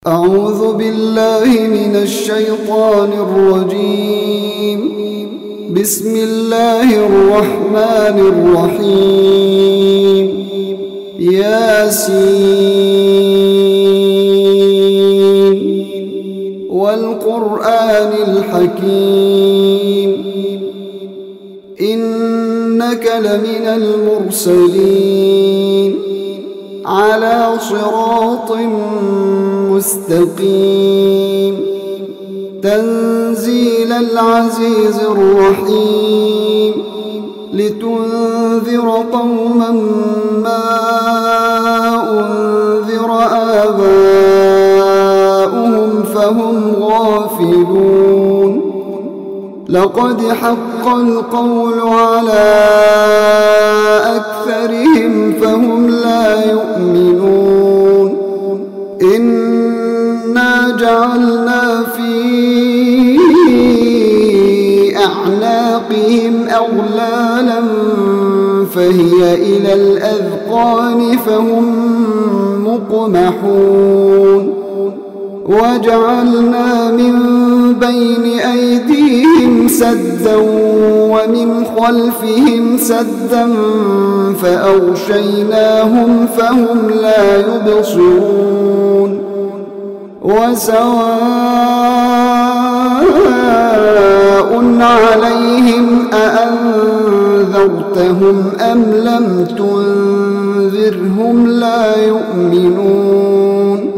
أعوذ بالله من الشيطان الرجيم. بسم الله الرحمن الرحيم. ياسين والقرآن الحكيم إنك لمن المرسلين على صراط مستقيم تنزيل العزيز الرحيم لتنذر قوما ما أنذر آباؤهم فهم غافلون. لقد حق القول على أكثرهم فهم لا يؤمنون. إنا جعلنا في أعناقهم أغلالا فهي إلى الأذقان فهم مقمحون. وجعلنا من بين أيديهم سدا ومن خلفهم سدا فأغشيناهم فهم لا يبصرون. وسواء عليهم أأنذرتهم أم لم تنذرهم لا يؤمنون.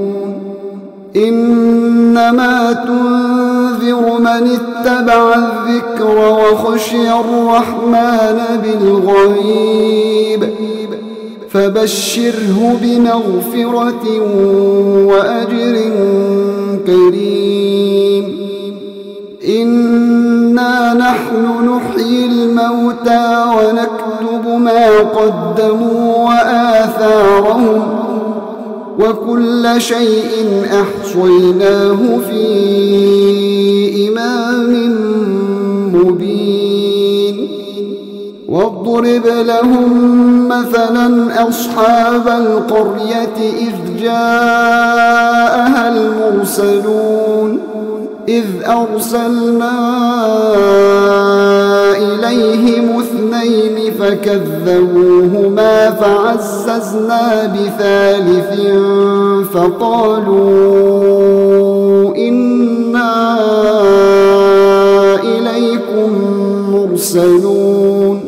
إنما تنذر من اتبع الذكر وخشي الرحمن بالغيب فبشره بمغفرة وأجر كريم. إنا نحن نحيي الموتى ونكتب ما قدموا وآثارهم وكل شيء أحصيناه في إمام مبين. واضرب لهم مثلا أصحاب القرية إذ جاءها المرسلون إذ أرسلنا إليهم اثنين فكذبوهما فعززنا بثالث فقالوا إنا إليكم مرسلون.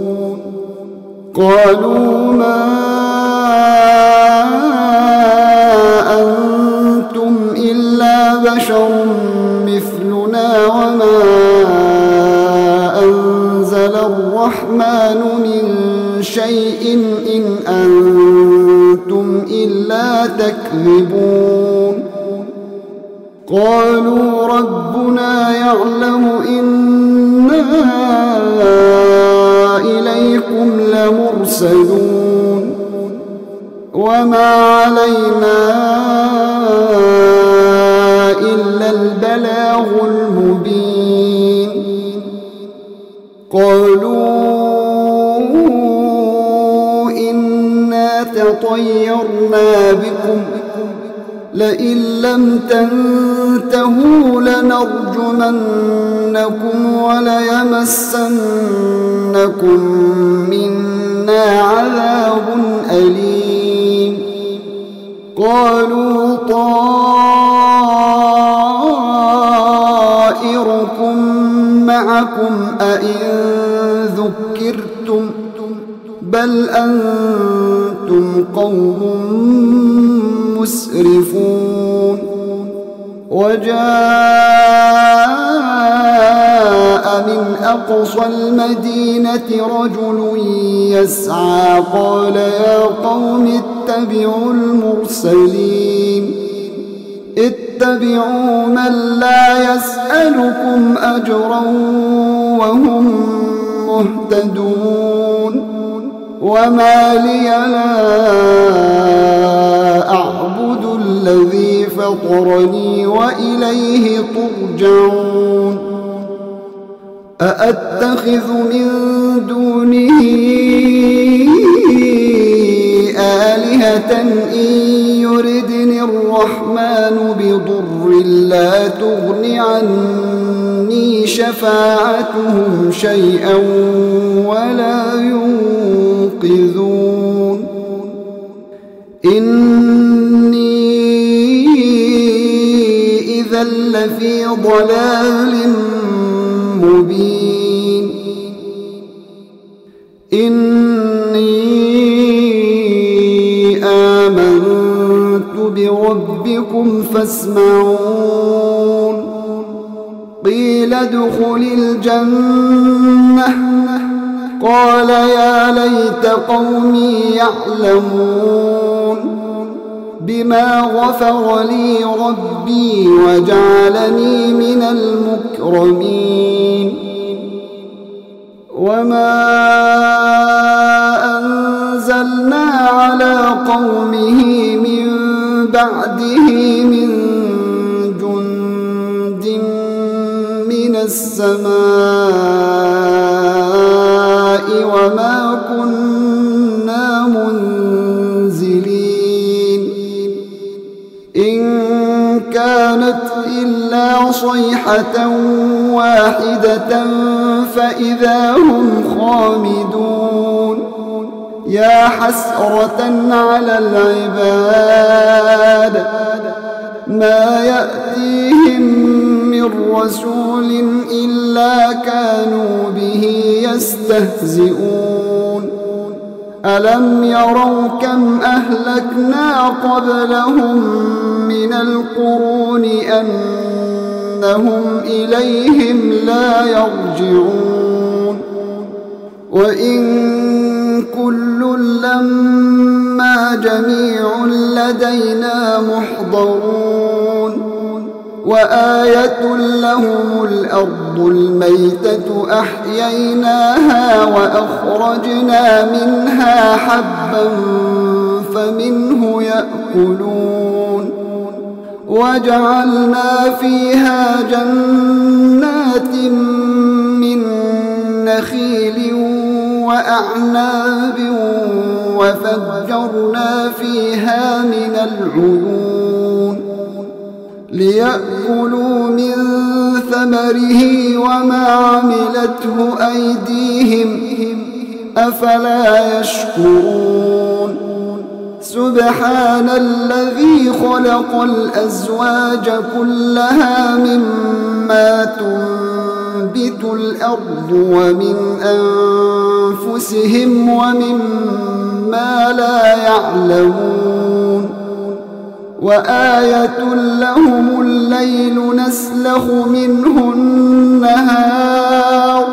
قالوا ما أنتم إلا بشر مثلنا وما أنزل الرحمن من شيء إن أنتم إلا تكذبون. قالوا ربنا يعلم إنا إليكم لمرسلون وما علينا إلا البلاغ المبين. قالوا إنا تطيرنا بكم لئن لم تنتهوا لنرجمنكم وليمسنكم منا عذاب أليم. قالوا طائركم معكم أئن ذكرتم بل أنتم قوم مسرفون. وجاء من أقصى المدينة رجل يسعى قال يا قوم اتبعوا المرسلين اتبعوا من لا يسألكم أجرا وهم مهتدون. وما لي لا أعبد الذي فطرني وإليه ترجعون. أأتخذ من دونه آلهة إن يردني الرحمن بضر لا تغن عني شفاعتهم شيئا ولا ينقذون إني إذا لفي ضلال مبين إني آمنت بربكم فاسمعون قيل ادخل الجنة قال يا ليت قومي يعلمون بما غفر لي ربي وجعلني من المكرمين وما أنزلنا على قومه من بعده من جند من السماء وما كنا منزلين إن كانت إلا صيحة واحدة فإذا هم خامدون يا حسرة على العباد ما يأتيهم من رسول إلا كانوا به يستهزئون ألم يروا كم أهلكنا قبلهم من القرون أنهم إليهم لا يرجعون وإن كل لما جميع لدينا محضرون وآية لهم الأرض الميتة أحييناها وأخرجنا منها حبا فمنه يأكلون وجعلنا فيها جنات من نخيل وأعناب وفجرنا فيها من العيون ليأكلوا من ثمره وما عملته أيديهم أفلا يشكرون سبحان الذي خلق الأزواج كلها مما تنبت الأرض ومن أنفسهم ومما لا يعلمون وآية لهم الليل نسلخ منه النهار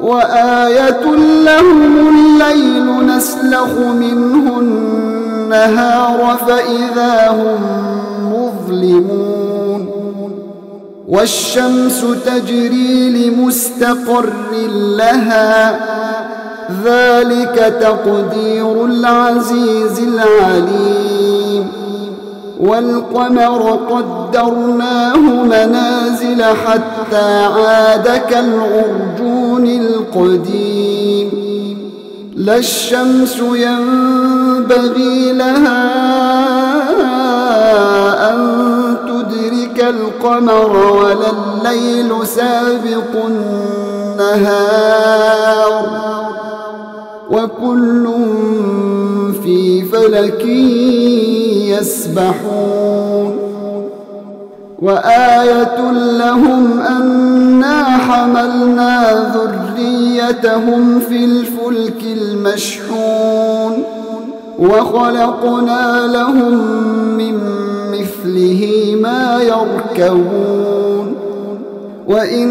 وآية لهم الليل نسلخ منه النهار فإذا هم مظلمون والشمس تجري لمستقر لها ذلك تقدير العزيز العليم والقمر قدرناه منازل حتى عاد كالعرجون القديم لا الشمس ينبغي لها أن تدرك القمر ولا الليل سابق النهار وكل في فلك يسبحون وآية لهم أنا حملنا ذريتهم في الفلك المشحون وخلقنا لهم من مثله ما يركبون وإن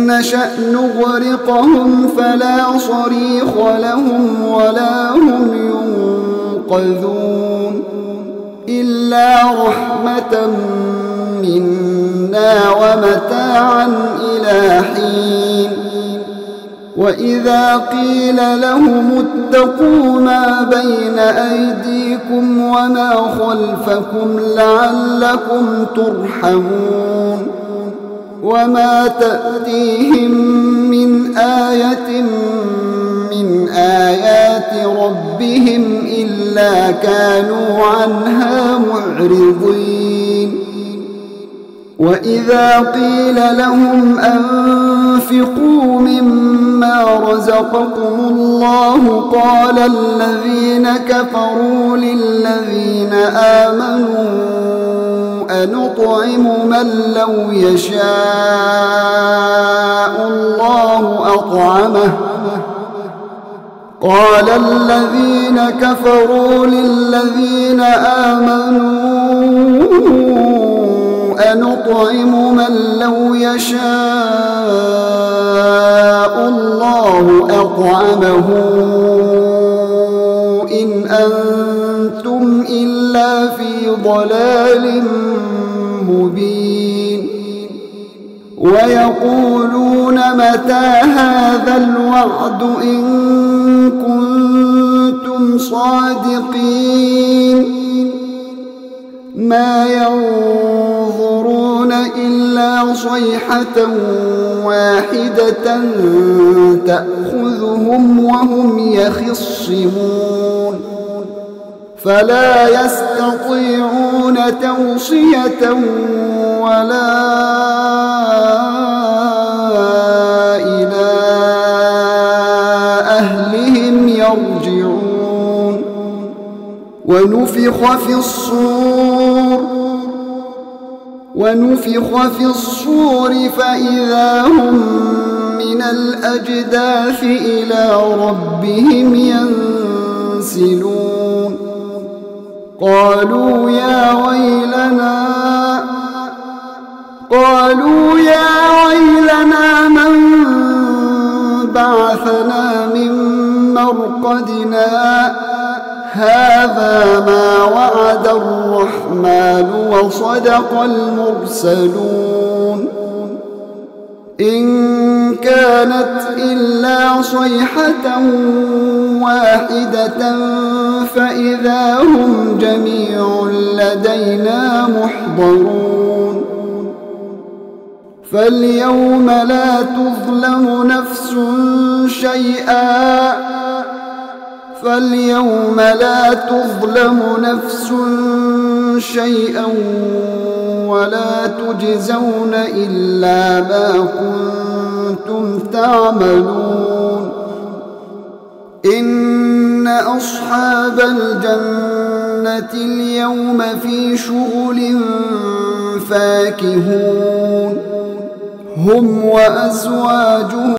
نشأ نغرقهم فلا صريخ لهم ولا هم ينقذون إلا رحمة منا ومتاعا إلى حين وإذا قيل لهم اتقوا ما بين أيديكم وما خلفكم لعلكم ترحمون وما تأتيهم من آية من من آيات ربهم إلا كانوا عنها معرضين وإذا قيل لهم أنفقوا مما رزقكم الله قال الذين كفروا للذين آمنوا أنطعم من لو يشاء الله أطعمه قال الذين كفروا للذين آمنوا أنطعم من لو يشاء الله أطعمه إن أنتم إلا في ضلال مبين ويقولون متى هذا الوعد إن كنتم صادقين ما ينظرون إلا صيحة واحدة تأخذهم وهم يخصمون فلا يستطيعون توصية ولا إلى أهلهم يرجعون ونفخ في الصور فإذا هم من الأجداث إلى ربهم ينسلون قالوا يا ويلنا من بعثنا من مرقدنا هذا ما وعد الرحمن وصدق المرسلون إن كانت إلا صيحة واحدة فإذا هم جميع لدينا محضرون فاليوم لا تظلم نفس شيئا ولا تجزون إلا ما كنتم تعملون إن أصحاب الجنة اليوم في شغل فاكهون هم وأزواجهم